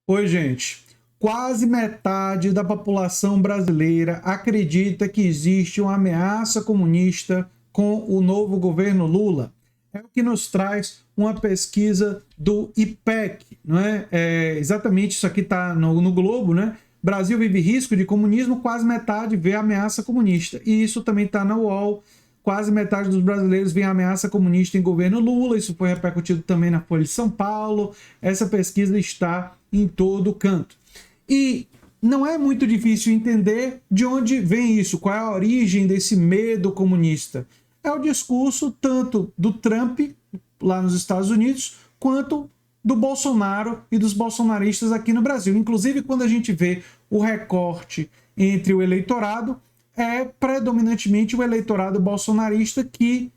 Oi, gente. Quase metade da população brasileira acredita que existe uma ameaça comunista com o novo governo Lula. É o que nos traz uma pesquisa do IPEC, não é? Exatamente isso aqui está no Globo, né? Brasil vive risco de comunismo, quase metade vê ameaça comunista. E isso também está na UOL. Quase metade dos brasileiros vê ameaça comunista em governo Lula. Isso foi repercutido também na Folha de São Paulo. Essa pesquisa está em todo canto. E não é muito difícil entender de onde vem isso, qual é a origem desse medo comunista. É o discurso tanto do Trump, lá nos Estados Unidos, quanto do Bolsonaro e dos bolsonaristas aqui no Brasil. Inclusive, quando a gente vê o recorte entre o eleitorado, é predominantemente o eleitorado bolsonarista que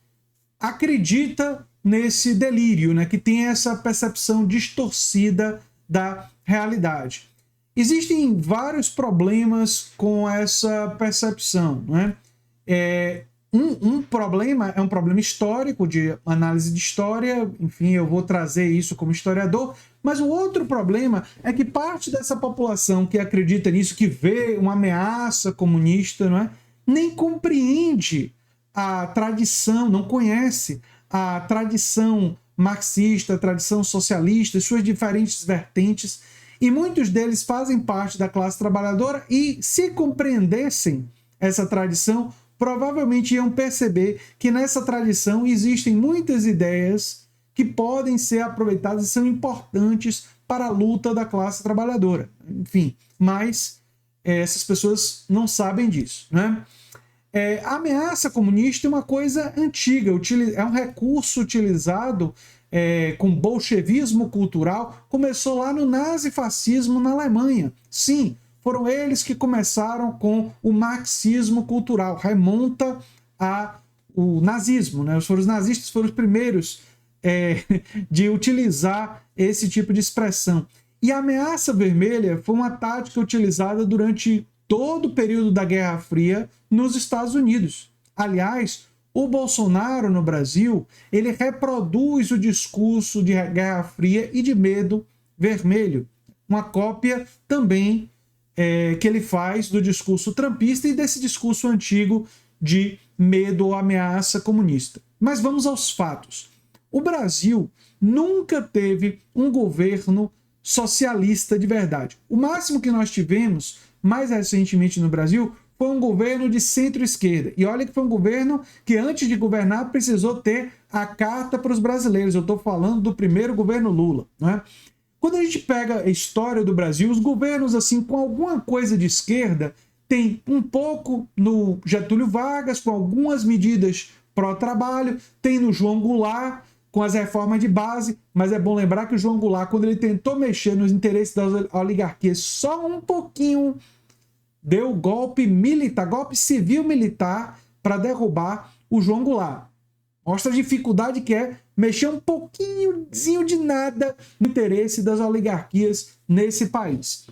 acredita nesse delírio, né? Que tem essa percepção distorcida da realidade. Existem vários problemas com essa percepção, né? Um problema é um problema histórico, de análise de história, enfim, eu vou trazer isso como historiador, mas o outro problema é que parte dessa população que acredita nisso, que vê uma ameaça comunista, não é? Nem compreende a tradição, não conhece a tradição marxista, a tradição socialista, suas diferentes vertentes, e muitos deles fazem parte da classe trabalhadora e, se compreendessem essa tradição, provavelmente iam perceber que nessa tradição existem muitas ideias que podem ser aproveitadas e são importantes para a luta da classe trabalhadora. Enfim, mas essas pessoas não sabem disso, né? A ameaça comunista é uma coisa antiga, é um recurso utilizado com bolchevismo cultural, começou lá no nazifascismo na Alemanha. Sim, foram eles que começaram com o marxismo cultural, remonta ao nazismo, né? Os nazistas foram os primeiros de utilizar esse tipo de expressão. E a ameaça vermelha foi uma tática utilizada durante todo o período da Guerra Fria nos Estados Unidos. Aliás, o Bolsonaro no Brasil, ele reproduz o discurso de Guerra Fria e de medo vermelho. Uma cópia também que ele faz do discurso trumpista e desse discurso antigo de medo ou ameaça comunista. Mas vamos aos fatos. O Brasil nunca teve um governo socialista de verdade. O máximo que nós tivemos, mais recentemente no Brasil, foi um governo de centro-esquerda. E olha que foi um governo que, antes de governar, precisou ter a carta para os brasileiros. Eu estou falando do primeiro governo Lula, né? Quando a gente pega a história do Brasil, os governos assim com alguma coisa de esquerda tem um pouco no Getúlio Vargas, com algumas medidas pró-trabalho, tem no João Goulart, com as reformas de base, mas é bom lembrar que o João Goulart, quando ele tentou mexer nos interesses das oligarquias só um pouquinho, deu golpe militar, golpe civil-militar para derrubar o João Goulart. Mostra a dificuldade que é mexer um pouquinho de nada no interesse das oligarquias nesse país.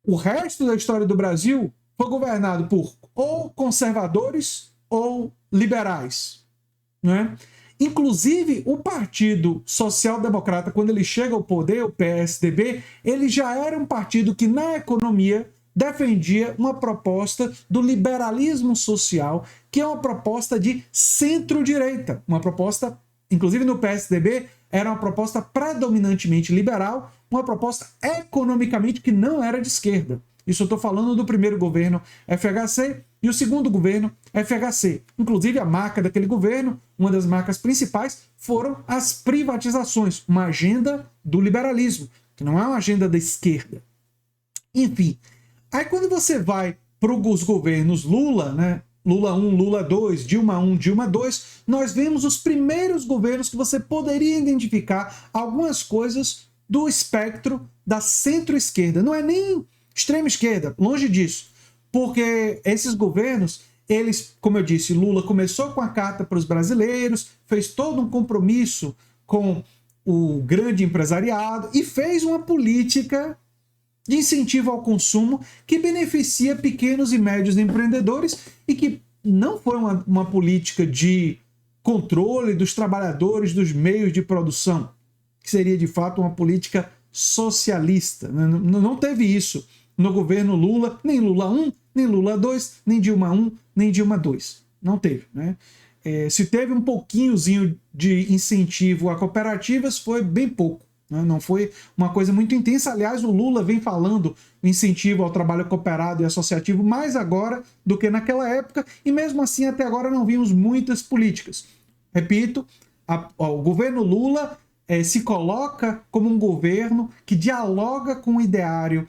O resto da história do Brasil foi governado por ou conservadores ou liberais, não é? Inclusive, o Partido Social Democrata, quando ele chega ao poder, o PSDB, ele já era um partido que, na economia, defendia uma proposta do liberalismo social, que é uma proposta de centro-direita, uma proposta, inclusive no PSDB, era uma proposta predominantemente liberal, uma proposta economicamente que não era de esquerda. Isso eu estou falando do primeiro governo FHC e o segundo governo FHC. Inclusive, a marca daquele governo, uma das marcas principais, foram as privatizações, uma agenda do liberalismo, que não é uma agenda da esquerda. Enfim, aí quando você vai para os governos Lula, né? Lula 1, Lula 2, Dilma 1, Dilma 2, nós vemos os primeiros governos que você poderia identificar algumas coisas do espectro da centro-esquerda. Não é nem extrema-esquerda, longe disso. Porque esses governos, eles, como eu disse, Lula começou com a carta para os brasileiros, fez todo um compromisso com o grande empresariado e fez uma política de incentivo ao consumo que beneficia pequenos e médios empreendedores e que não foi uma política de controle dos trabalhadores dos meios de produção, que seria de fato uma política socialista. Não teve isso no governo Lula, nem Lula 1, nem Lula 2, nem Dilma 1, nem Dilma 2. Não teve, né? Se teve um pouquinhozinho de incentivo a cooperativas, foi bem pouco. Não foi uma coisa muito intensa. Aliás, o Lula vem falando incentivo ao trabalho cooperado e associativo mais agora do que naquela época, e mesmo assim até agora não vimos muitas políticas. Repito, o governo Lula se coloca como um governo que dialoga com o ideário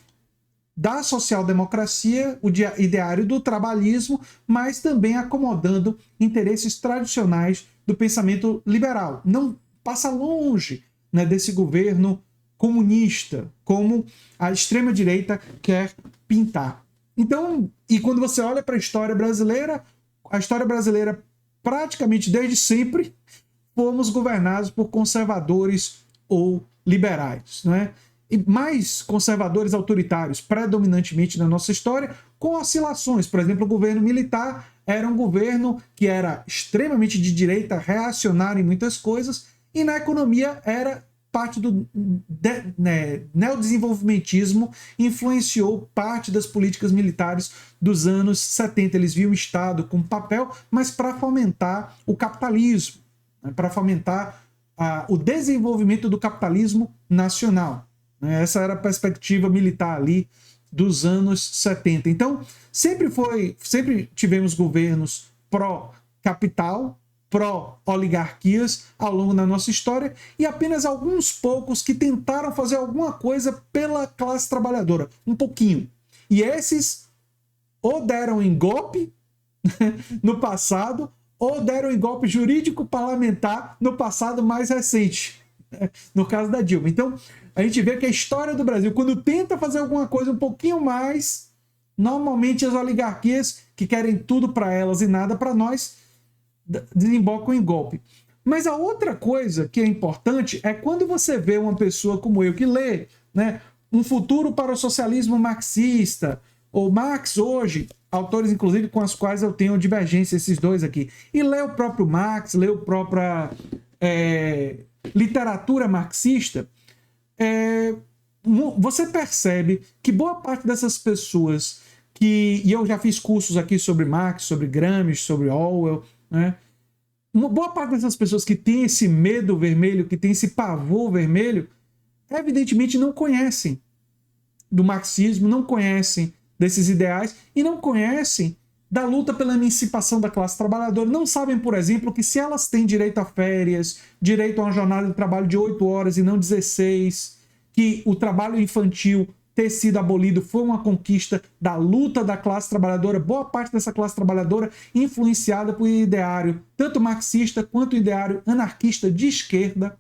da social-democracia, o ideário do trabalhismo, mas também acomodando interesses tradicionais do pensamento liberal. Não passa longe, né, desse governo comunista, como a extrema-direita quer pintar. Então, e quando você olha para a história brasileira praticamente desde sempre fomos governados por conservadores ou liberais, né? E mais conservadores autoritários, predominantemente na nossa história, com oscilações. Por exemplo, o governo militar era um governo que era extremamente de direita, reacionário em muitas coisas, e na economia era parte do neodesenvolvimentismo, influenciou parte das políticas militares dos anos 70. Eles viam o Estado como papel, mas para fomentar o capitalismo, né, para fomentar o desenvolvimento do capitalismo nacional. Essa era a perspectiva militar ali dos anos 70. Então, sempre tivemos governos pró-capital, pró-oligarquias ao longo da nossa história, e apenas alguns poucos que tentaram fazer alguma coisa pela classe trabalhadora, um pouquinho. E esses ou deram em golpe no passado, ou deram em golpe jurídico parlamentar no passado mais recente, no caso da Dilma. Então, a gente vê que a história do Brasil, quando tenta fazer alguma coisa um pouquinho mais, normalmente as oligarquias, que querem tudo para elas e nada para nós, desembocam em golpe. Mas a outra coisa que é importante é quando você vê uma pessoa como eu que lê, né, Um Futuro para o Socialismo Marxista, ou Marx Hoje, autores inclusive com os quais eu tenho divergência, esses dois aqui, e lê o próprio Marx, lê a própria literatura marxista, você percebe que boa parte dessas pessoas e eu já fiz cursos aqui sobre Marx, sobre Gramsci, sobre Orwell, né? Uma boa parte dessas pessoas que tem esse medo vermelho, que tem esse pavor vermelho, evidentemente não conhecem do marxismo, não conhecem desses ideais e não conhecem da luta pela emancipação da classe trabalhadora. Não sabem, por exemplo, que se elas têm direito a férias, direito a uma jornada de trabalho de 8 horas e não 16, que o trabalho infantil ter sido abolido foi uma conquista da luta da classe trabalhadora, boa parte dessa classe trabalhadora influenciada por ideário tanto marxista quanto ideário anarquista de esquerda,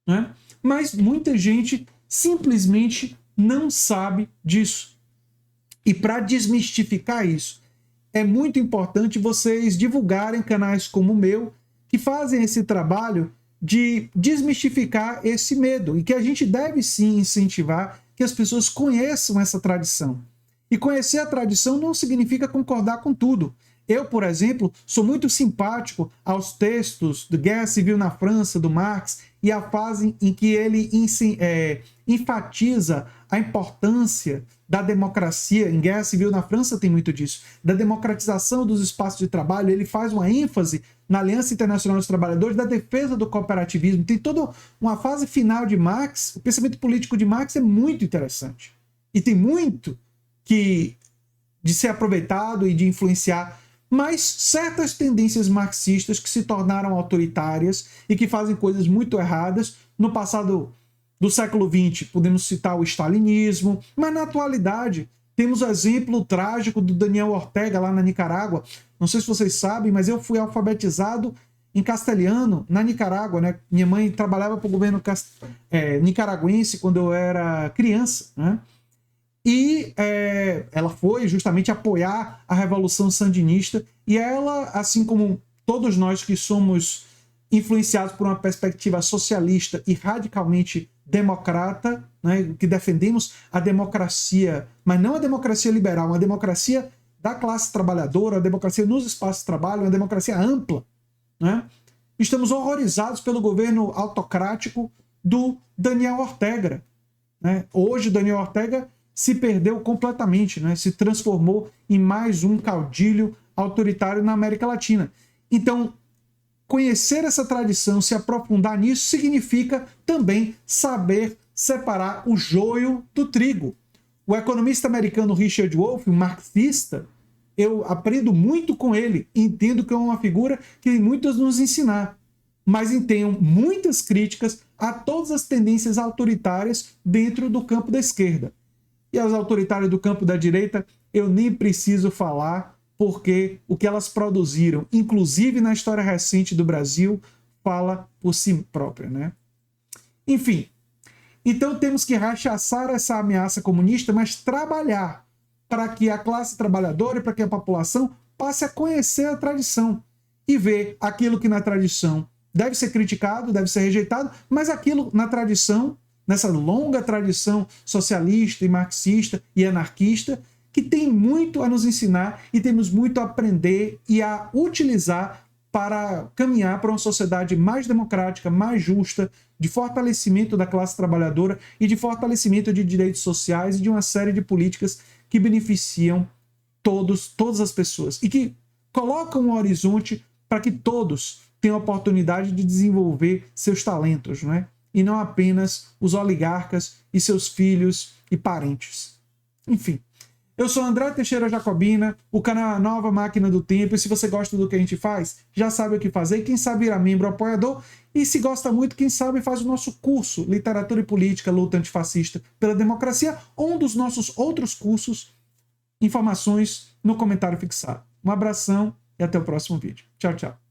né? Mas muita gente simplesmente não sabe disso. E para desmistificar isso, é muito importante vocês divulgarem canais como o meu, que fazem esse trabalho de desmistificar esse medo, e que a gente deve sim incentivar que as pessoas conheçam essa tradição. E conhecer a tradição não significa concordar com tudo. Eu, por exemplo, sou muito simpático aos textos de Guerra Civil na França, do Marx, e a fase em que ele enfatiza a importância da democracia. Em Guerra Civil na França tem muito disso, da democratização dos espaços de trabalho. Ele faz uma ênfase na Aliança Internacional dos Trabalhadores, da defesa do cooperativismo. Tem toda uma fase final de Marx. O pensamento político de Marx é muito interessante. E tem muito de ser aproveitado e de influenciar, mas certas tendências marxistas que se tornaram autoritárias e que fazem coisas muito erradas. No passado do século XX, podemos citar o stalinismo, mas na atualidade temos o exemplo trágico do Daniel Ortega lá na Nicarágua. Não sei se vocês sabem, mas eu fui alfabetizado em castelhano na Nicarágua, né? Minha mãe trabalhava para o governo nicaragüense quando eu era criança, né? E ela foi justamente apoiar a Revolução Sandinista, e ela, assim como todos nós que somos influenciados por uma perspectiva socialista e radicalmente democrata, né, que defendemos a democracia, mas não a democracia liberal, uma democracia da classe trabalhadora, a democracia nos espaços de trabalho, uma democracia ampla, né? Estamos horrorizados pelo governo autocrático do Daniel Ortega, né? Hoje, Daniel Ortega se perdeu completamente, né? Se transformou em mais um caudilho autoritário na América Latina. Então, conhecer essa tradição, se aprofundar nisso, significa também saber separar o joio do trigo. O economista americano Richard Wolff, um marxista, eu aprendo muito com ele, entendo que é uma figura que tem muito a nos ensinar, mas tenho muitas críticas a todas as tendências autoritárias dentro do campo da esquerda. E as autoritárias do campo da direita, eu nem preciso falar, porque o que elas produziram, inclusive na história recente do Brasil, fala por si própria, né? Enfim, então temos que rechaçar essa ameaça comunista, mas trabalhar para que a classe trabalhadora e para que a população passe a conhecer a tradição e ver aquilo que na tradição deve ser criticado, deve ser rejeitado, mas aquilo na tradição, nessa longa tradição socialista e marxista e anarquista, que tem muito a nos ensinar e temos muito a aprender e a utilizar para caminhar para uma sociedade mais democrática, mais justa, de fortalecimento da classe trabalhadora e de fortalecimento de direitos sociais e de uma série de políticas que beneficiam todas as pessoas e que colocam um horizonte para que todos tenham a oportunidade de desenvolver seus talentos, não é? E não apenas os oligarcas e seus filhos e parentes. Enfim, eu sou André Teixeira Jacobina, o canal é a Nova Máquina do Tempo, e se você gosta do que a gente faz, já sabe o que fazer, quem sabe virar membro ou apoiador, e se gosta muito, quem sabe faz o nosso curso Literatura e Política, Luta Antifascista pela Democracia, ou um dos nossos outros cursos, informações no comentário fixado. Um abração e até o próximo vídeo. Tchau, tchau.